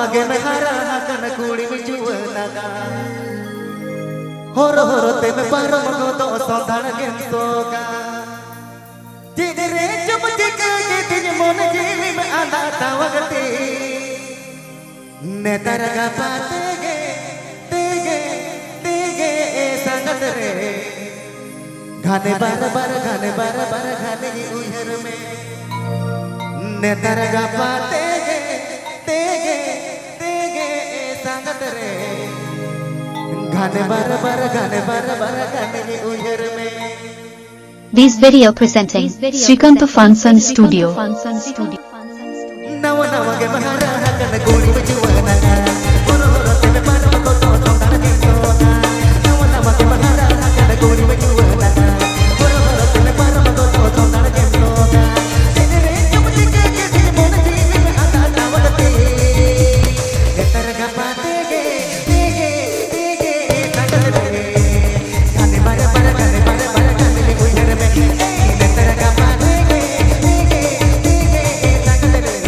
wage me hara hakan kuri me juwana ga horo horo te me paro mago to sondhan gento ga jigre chum jike tin mon jeevi me ana tawagati ne taraga patege tege tege sangat re घाने बार बार घाने की उहर में नेतर गपा तेगे तेगे तेगे संगत रे घाने बार बार घाने की उहर में This video presenting Srikanto Funson Studio. नव नव के महारा हकन गोली में जुआना होरो होरो ते में पारो को तो संधान के सोना नव नव के महारा हकन गोली में जुआना होरो होरो ते में पारो को तो संधान के सोना तेरे चुप के दिन मन जीव में आता तावते नेतर गपा तेगे तेगे तेगे संगत रे गाने बार बार गाने की उहर में नेतर गपा तेगे तेगे तेगे संगत रे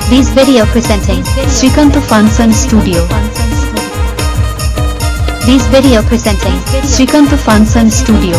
This video presenting Srikanth Funson Studio. This video presenting Srikanth Funson Studio.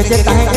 Kita